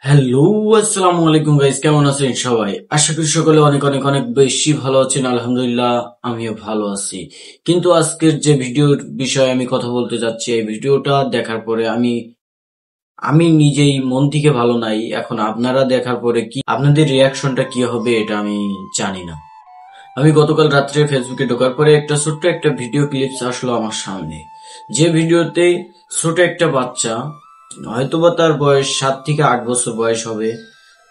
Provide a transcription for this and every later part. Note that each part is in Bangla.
হ্যালো, আসসালামু আলাইকুম গাইস, কেমন আছেন সবাই? আশা করি সকলে অনেক অনেক অনেক বেশি ভালো আছেন। আলহামদুলিল্লাহ, আমিও ভালো আছি। কিন্তু আজকের যে ভিডিওর বিষয়ে আমি কথা বলতে যাচ্ছি, এই ভিডিওটা দেখার পরে আমি আমি নিজেই মন থেকে ভালো নাই। এখন আপনারা দেখার পরে কি আপনাদের রিয়াকশনটা কি হবে এটা আমি জানি না। আমি গতকাল রাত্রে ফেসবুকে ঢোকার পরে একটা ছোট্ট একটা ভিডিও ক্লিপস আসলো আমার সামনে, যে ভিডিওতে ছোট একটা বাচ্চা, হয়তোবা তার বয়স 7 থেকে 8 বছর বয়স হবে,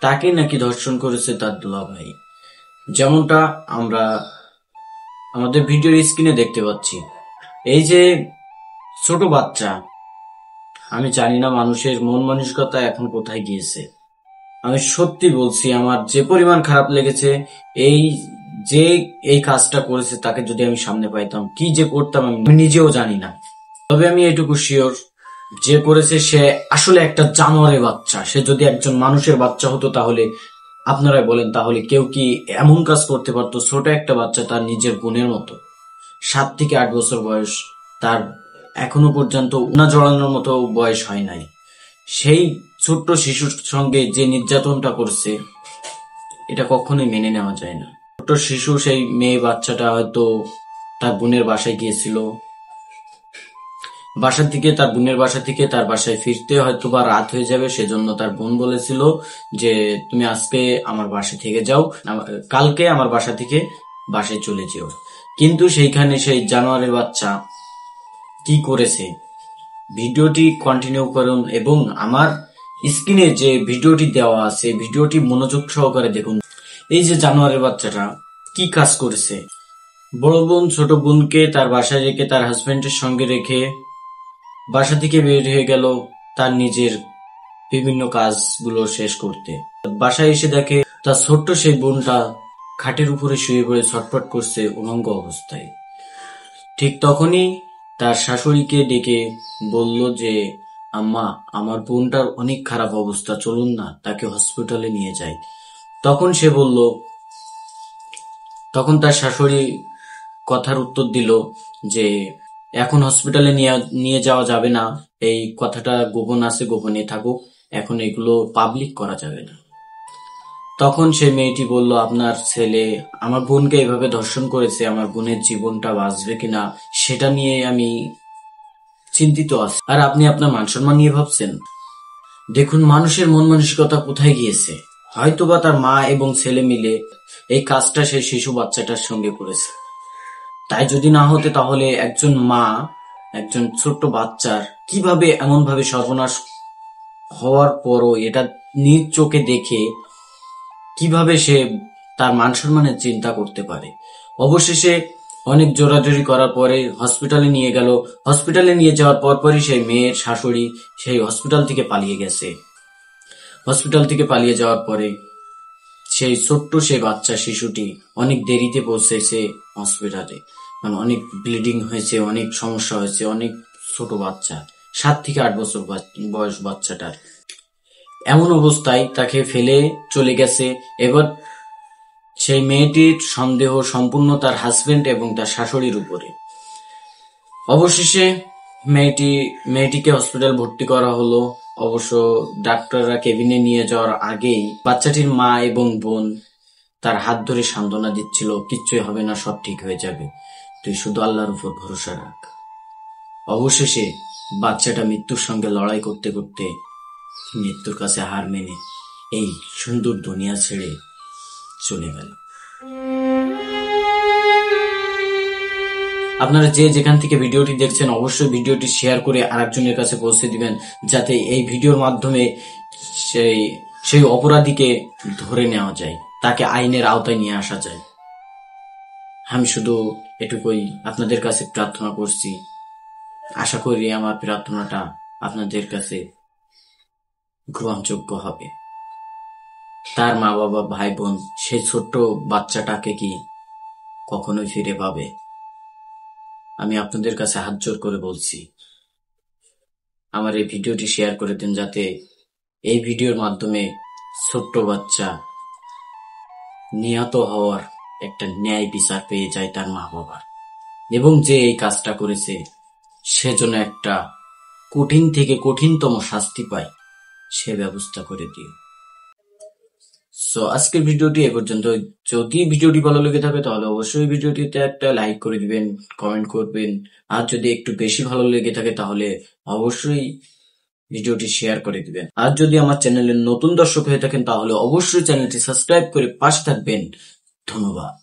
তাকে নাকি ধর্ষণ করেছে তার দুলাভাই। যেমনটা আমরা আমাদের ভিডিওর স্ক্রিনে দেখতে পাচ্ছি। এই যে ছোট বাচ্চা, আমি জানি না মানুষের মন মানসিকতা এখন কোথায় গিয়েছে। আমি সত্যি বলছি, আমার যে পরিমাণ খারাপ লেগেছে। এই যে এই কাজটা করেছে তাকে যদি আমি সামনে পাইতাম, কি যে করতাম আমি নিজেও জানি না। তবে আমি এটুকু শিওর, যে করেছে সে আসলে একটা জানোয়ারের বাচ্চা। সে যদি একজন মানুষের বাচ্চা হতো তাহলে আপনারা বলেন, তাহলে কেউ কি এমন কাজ করতে পারতো? ছোট একটা বাচ্চা, তার নিজের বোনের মতো, 7 থেকে 8 বছর বয়স, তার এখনো পর্যন্ত উনা জড়ানোর মতো বয়স হয় নাই। সেই ছোট্ট শিশুর সঙ্গে যে নির্যাতনটা করছে, এটা কখনোই মেনে নেওয়া যায় না। ছোট্ট শিশু, সেই মেয়ে বাচ্চাটা হয়তো তার বোনের বাসায় গিয়েছিল, তার বোনের বাসা থেকে তার বাসায় ফিরতে হয়তো বা রাত হয়ে যাবে, সেজন্য তার বোন বলেছিল যে তুমি আজকে আমার বাসা থেকে যাও, কালকে আমার বাসা থেকে বাসায় চলে যেও। কিন্তু সেইখানে সেই জানোয়ারের বাচ্চা কি করেছে, ভিডিওটি কন্টিনিউ করুন এবং আমার স্ক্রিনে যে ভিডিওটি দেওয়া আছে ভিডিওটি মনোযোগ সহকারে দেখুন। এই যে জানোয়ারের বাচ্চাটা কি কাজ করেছে, বড় বোন ছোট বোনকে তার বাসায় রেখে, তার হাজবেন্ডের সঙ্গে রেখে বাসা থেকে বের হয়ে গেল তার নিজের বিভিন্ন কাজগুলো শেষ করতে। বাসায় এসে দেখে তার ছোট্ট সেই বোনটা খাটের উপরে শুয়ে পড়ে ছটফট করছে উলঙ্গ অবস্থায়। ঠিক তখনই তার শাশুড়িকে ডেকে বলল যে, আম্মা, আমার বোনটার অনেক খারাপ অবস্থা, চলুন না তাকে হসপিটালে নিয়ে যাই। তখন সে বলল, তখন তার শাশুড়ি কথার উত্তর দিল যে এখন হসপিটালে নিয়ে যাওয়া যাবে না, এই কথাটা গোপন আছে, গোপনে থাকুক, এখন এগুলো পাবলিক করা যাবে না। তখন সেই মেয়েটি বলল, আপনার ছেলে আমার বোনকে এভাবে ধর্ষণ করেছে, আমার বোনের জীবনটা বাঁচবে কিনা সেটা নিয়ে আমি চিন্তিত আছি, আর আপনি আপনার মান সম্মান নিয়ে ভাবছেন। দেখুন মানুষের মন মানসিকতা কোথায় গিয়েছে। হয়তোবা তার মা এবং ছেলে মিলে এই কাজটা সেই শিশু বাচ্চাটার সঙ্গে করেছে। তাই যদি না হতে, তাহলে একজন মা একজন ছোট্ট বাচ্চার কিভাবে এমন ভাবে সর্বনাশ হওয়ার পরও এটা নিজ চোখে দেখে কিভাবে সে তার মান সম্মানের চিন্তা করতে পারে। অবশেষে অনেক জোরাজোরি করার পরে হসপিটালে নিয়ে গেল। হসপিটালে নিয়ে যাওয়ার পরপরই সেই মেয়ের শাশুড়ি সেই হসপিটাল থেকে পালিয়ে গেছে। হসপিটাল থেকে পালিয়ে যাওয়ার পরে সেই ছোট্ট সেই বাচ্চা শিশুটি অনেক দেরিতে পৌঁছেছে হসপিটালে, মানে অনেক ব্লিডিং হয়েছে, অনেক সমস্যা হয়েছে। অনেক ছোট বাচ্চা, 7 থেকে 8 বছর বয়স বাচ্চাটার। এমন অবস্থায় তাকে ফেলে চলে গেছে। এবার সেই মেয়েটির সন্দেহ সম্পূর্ণ তার হাজবেন্ড এবং তার শাশুড়ির উপরে। অবশেষে মেয়েটিকে হসপিটাল ভর্তি করা হলো। অবশ্য ডাক্তাররা কেবিনে নিয়ে যাওয়ার আগেই বাচ্চাটির মা এবং বোন তার হাত ধরে সান্ত্বনা দিচ্ছিল, কিচ্ছুই হবে না, সব ঠিক হয়ে যাবে, তুই শুধু আল্লাহর উপর ভরসা রাখ। অবশেষে বাচ্চাটা মৃত্যুর সঙ্গে লড়াই করতে করতে মৃত্যুর কাছে হার মেনে এই সুন্দর দুনিয়া ছেড়ে চলে গেল। আপনারা যে যেখান থেকে ভিডিওটি দেখছেন অবশ্যই ভিডিওটি শেয়ার করে আরেকজনের কাছে পৌঁছে দিবেন, যাতে এই ভিডিওর মাধ্যমে সেই অপরাধীকে ধরে নেওয়া যায়, তাকে আইনের আওতায় নিয়ে আসা যায়। আমি শুধু এটুকুই আপনাদের কাছে প্রার্থনা করছি। আশা করি আমার প্রার্থনাটা আপনাদের কাছে গ্রহণযোগ্য হবে। তার মা বাবা ভাই বোন সেই ছোট্ট বাচ্চাটাকে কি কখনোই ফিরে পাবে? আমি আপনাদের কাছে হাত জোর করে বলছি, আমার এই ভিডিওটি শেয়ার করে দিন, যাতে এই ভিডিওর মাধ্যমে ছোট্ট বাচ্চা নিহত হওয়ার একটা ন্যায় বিচার পেয়ে যায় তার মা বাবা, এবং যে এই কাজটা করেছে সেজন্য একটা কঠিন থেকে কঠিনতম শাস্তি পায়, সে ব্যবস্থা করে দিও। সো আজকের ভিডিওটি এ পর্যন্ত। যদি ভিডিওটি ভালো লেগে থাকে তাহলে অবশ্যই ভিডিওটিতে একটা লাইক করে দিবেন, কমেন্ট করবেন। আর যদি একটু বেশি ভালো লেগে থাকে তাহলে অবশ্যই ভিডিওটি শেয়ার করে দিবেন। আর যদি আমার চ্যানেলের নতুন দর্শক হয়ে থাকেন তাহলে অবশ্যই চ্যানেলটি সাবস্ক্রাইব করে পাশে থাকবেন। ধন্যবাদ।